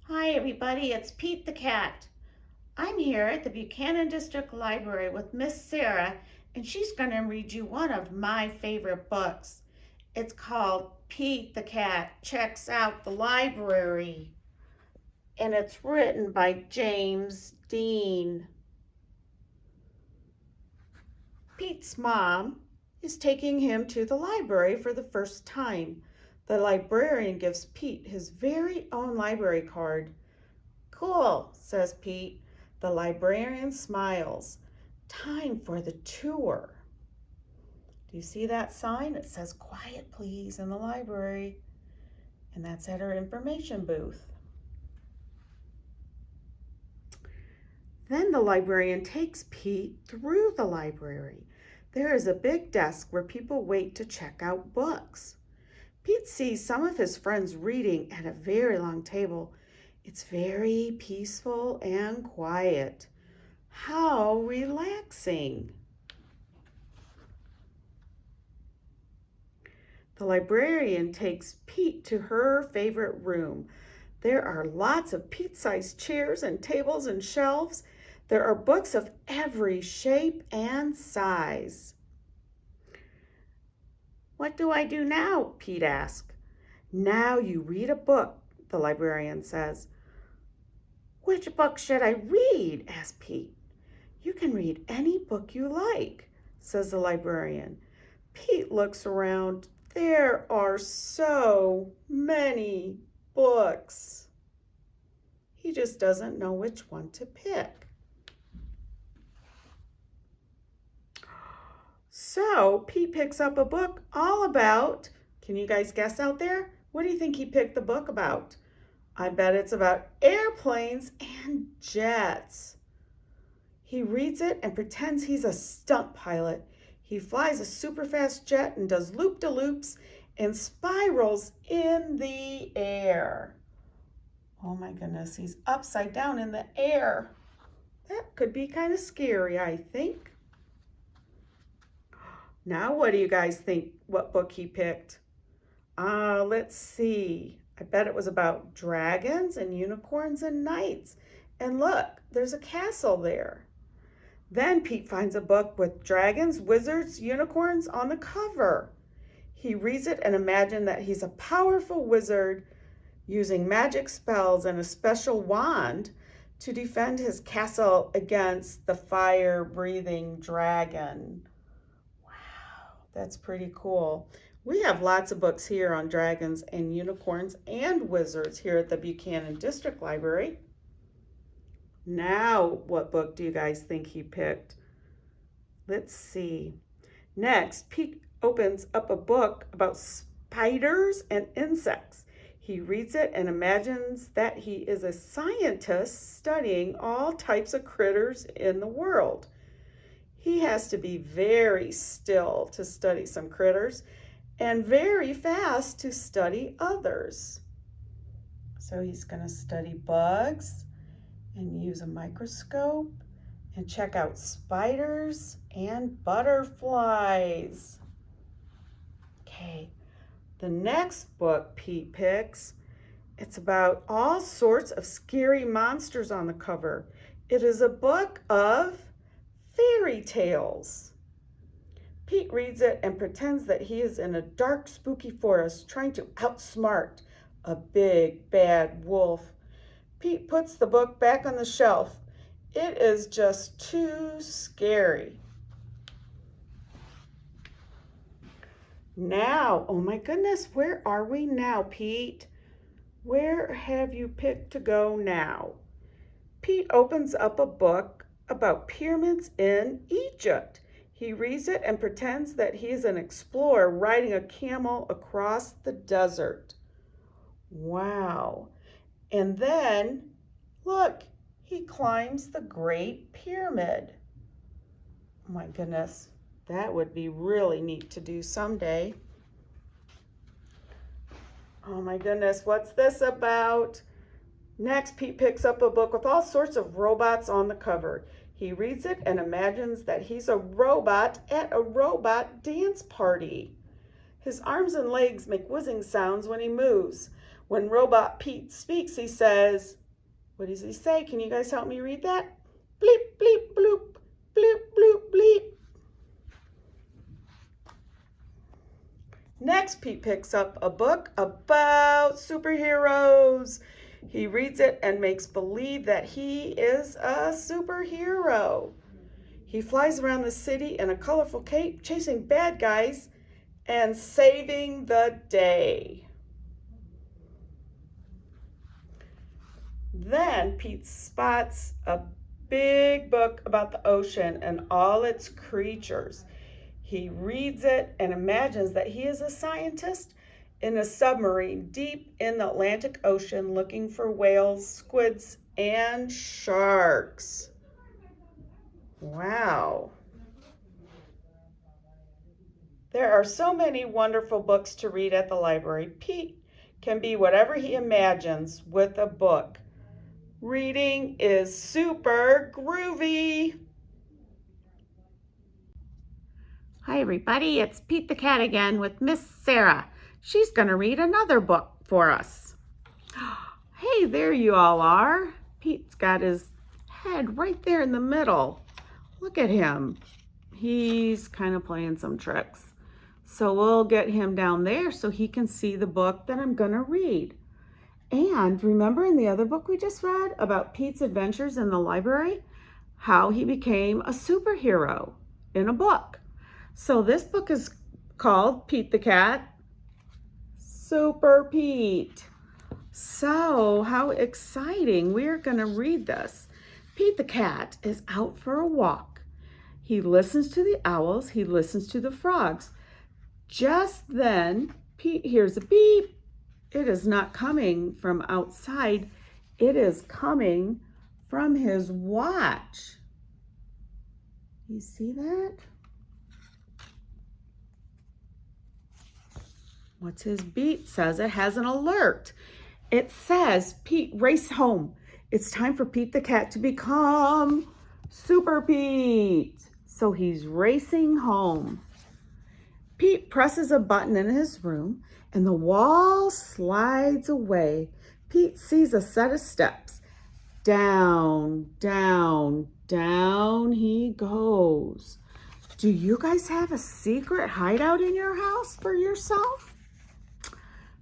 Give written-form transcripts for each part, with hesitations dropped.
Hi everybody, it's Pete the Cat. I'm here at the Buchanan District Library with Miss Sarah, and she's going to read you one of my favorite books. It's called Pete the Cat Checks Out the Library, and it's written by James Dean. Pete's mom is taking him to the library for the first time. The librarian gives Pete his very own library card. Cool, says Pete. The librarian smiles. Time for the tour. Do you see that sign? It says quiet please in the library. And that's at her information booth. Then the librarian takes Pete through the library. There is a big desk where people wait to check out books. Pete sees some of his friends reading at a very long table. It's very peaceful and quiet. How relaxing. The librarian takes Pete to her favorite room. There are lots of Pete-sized chairs and tables and shelves. There are books of every shape and size. What do I do now? Pete asks. Now you read a book, the librarian says. Which book should I read? Asked Pete. You can read any book you like, says the librarian. Pete looks around. There are so many books. He just doesn't know which one to pick. So Pete picks up a book all about, can you guys guess out there? What do you think he picked the book about? I bet it's about airplanes and jets. He reads it and pretends he's a stunt pilot. He flies a super fast jet and does loop-de-loops and spirals in the air. Oh my goodness, he's upside down in the air. That could be kind of scary, I think. Now what do you guys think what book he picked? Let's see. I bet it was about dragons and unicorns and knights. And look, there's a castle there. Then Pete finds a book with dragons, wizards, unicorns on the cover. He reads it and imagines that he's a powerful wizard using magic spells and a special wand to defend his castle against the fire-breathing dragon. Wow, that's pretty cool. We have lots of books here on dragons and unicorns and wizards here at the Buchanan District Library. Now, what book do you guys think he picked? Let's see. Next, Pete opens up a book about spiders and insects. He reads it and imagines that he is a scientist studying all types of critters in the world. He has to be very still to study some critters and very fast to study others. So he's going to study bugs and use a microscope and check out spiders and butterflies. Okay, the next book Pete picks, it's about all sorts of scary monsters on the cover. It is a book of fairy tales. Pete reads it and pretends that he is in a dark, spooky forest trying to outsmart a big, bad wolf. Pete puts the book back on the shelf. It is just too scary. Now, oh my goodness, where are we now, Pete? Where have you picked to go now? Pete opens up a book about pyramids in Egypt. He reads it and pretends that he is an explorer riding a camel across the desert. Wow. And then, look, he climbs the Great Pyramid. Oh my goodness, that would be really neat to do someday. Oh my goodness, what's this about? Next, Pete picks up a book with all sorts of robots on the cover. He reads it and imagines that he's a robot at a robot dance party. His arms and legs make whizzing sounds when he moves. When Robot Pete speaks, he says, what does he say? Can you guys help me read that? Bleep, bleep, bloop, bloop, bloop, bleep. Next, Pete picks up a book about superheroes. He reads it and makes believe that he is a superhero. He flies around the city in a colorful cape, chasing bad guys and saving the day. Then Pete spots a big book about the ocean and all its creatures. He reads it and imagines that he is a scientist in a submarine deep in the Atlantic Ocean looking for whales, squids, and sharks. Wow. There are so many wonderful books to read at the library. Pete can be whatever he imagines with a book. Reading is super groovy. Hi everybody, it's Pete the Cat again with Miss Sarah. She's going to read another book for us. Hey, there you all are. Pete's got his head right there in the middle. Look at him. He's kind of playing some tricks. So we'll get him down there so he can see the book that I'm going to read. And remember in the other book we just read about Pete's adventures in the library, how he became a superhero in a book. So this book is called Pete the Cat, Super Pete. So how exciting. We're going to read this. Pete the Cat is out for a walk. He listens to the owls. He listens to the frogs. Just then, Pete hears a beep. It is not coming from outside. It is coming from his watch. You see that? What's his beep? Says it has an alert. It says, Pete, race home. It's time for Pete the Cat to become Super Pete. So he's racing home. Pete presses a button in his room and the wall slides away. Pete sees a set of steps. Down, down, down he goes. Do you guys have a secret hideout in your house for yourself?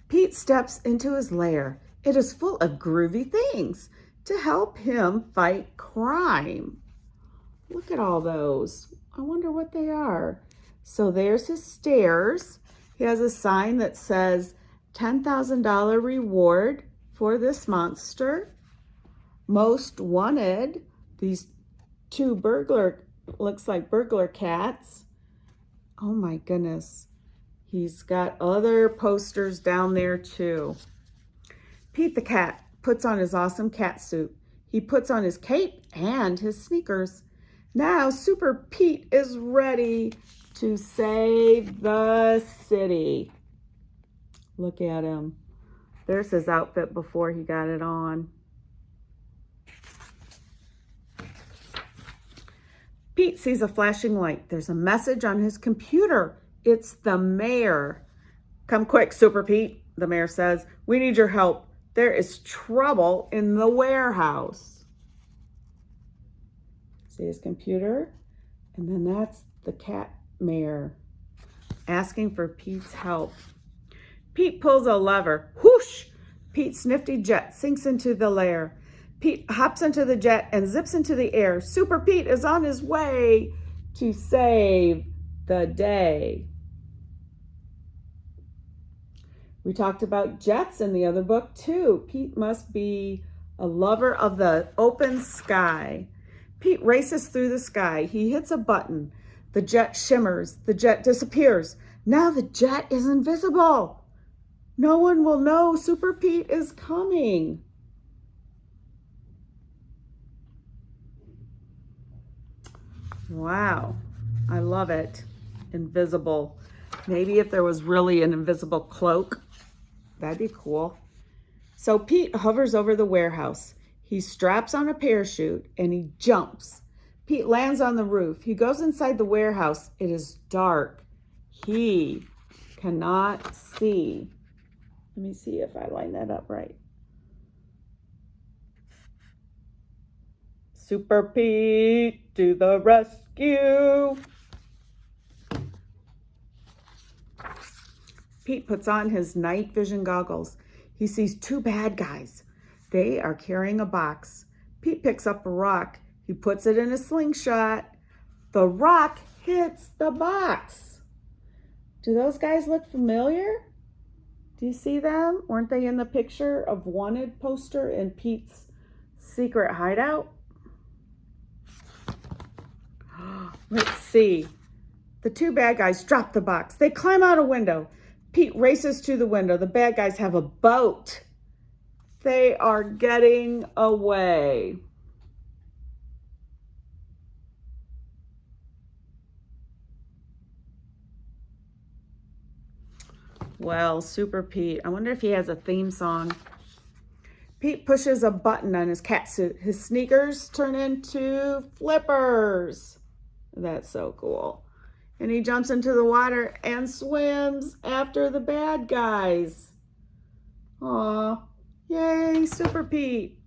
Pete steps into his lair. It is full of groovy things to help him fight crime. Look at all those. I wonder what they are. So there's his stairs. He has a sign that says $10,000 reward for this monster. Most wanted. These two looks like burglar cats. Oh my goodness. He's got other posters down there too. Pete the Cat puts on his awesome cat suit. He puts on his cape and his sneakers. Now Super Pete is ready to save the city. Look at him. There's his outfit before he got it on. Pete sees a flashing light. There's a message on his computer. It's the mayor. Come quick, Super Pete, the mayor says. We need your help. There is trouble in the warehouse. See his computer? And then that's the cat mayor asking for Pete's help. Pete pulls a lever. Whoosh! Pete's nifty jet sinks into the lair. Pete hops into the jet and zips into the air. Super Pete is on his way to save the day. We talked about jets in the other book too. Pete must be a lover of the open sky. Pete races through the sky. He hits a button. The jet shimmers. The jet disappears. Now the jet is invisible. No one will know Super Pete is coming. Wow, I love it. Invisible. Maybe if there was really an invisible cloak, that'd be cool. So Pete hovers over the warehouse. He straps on a parachute and he jumps. Pete lands on the roof. He goes inside the warehouse. It is dark. He cannot see. Let me see if I line that up right. Super Pete to the rescue. Pete puts on his night vision goggles. He sees two bad guys. They are carrying a box. Pete picks up a rock. He puts it in a slingshot. The rock hits the box. Do those guys look familiar? Do you see them? Weren't they in the picture of wanted poster in Pete's secret hideout? Let's see. The two bad guys drop the box. They climb out a window. Pete races to the window. The bad guys have a boat. They are getting away. Well, Super Pete, I wonder if he has a theme song. Pete pushes a button on his cat suit. His sneakers turn into flippers. That's so cool. And he jumps into the water and swims after the bad guys. Aw, yay, Super Pete.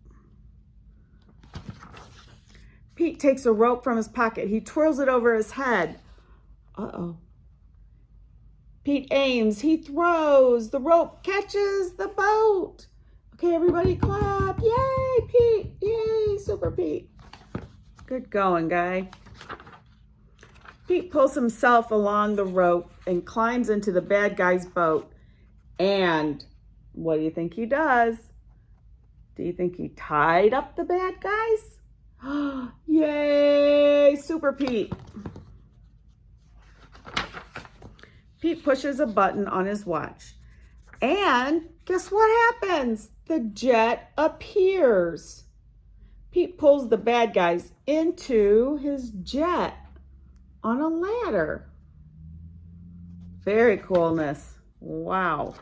Pete takes a rope from his pocket. He twirls it over his head. Uh-oh. Pete aims, he throws, the rope catches the boat. Okay, everybody clap. Yay, Pete. Yay, Super Pete. Good going, guy. Pete pulls himself along the rope and climbs into the bad guy's boat. And what do you think he does? Do you think he tied up the bad guys? Yay, Super Pete. Pete pushes a button on his watch. And guess what happens? The jet appears. Pete pulls the bad guys into his jet on a ladder. Very coolness. Wow.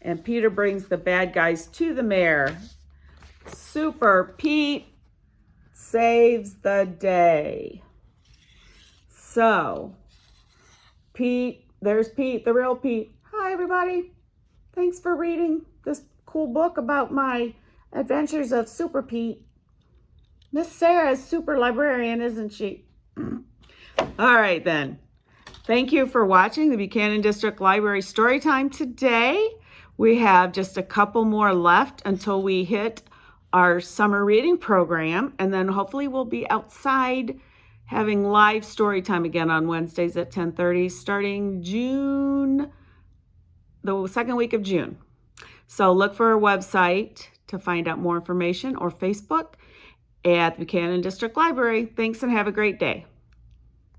And Peter brings the bad guys to the mayor. Super Pete saves the day. So, Pete, there's Pete, the real Pete. Hi, everybody. Thanks for reading this cool book about my adventures of Super Pete. Miss Sarah's super librarian, isn't she? All right, then. Thank you for watching the Buchanan District Library Storytime today. We have just a couple more left until we hit our summer reading program, and then hopefully we'll be outside having live story time again on Wednesdays at 10:30 starting June, the second week of June. So look for our website to find out more information or Facebook at the Buchanan District Library. Thanks and have a great day.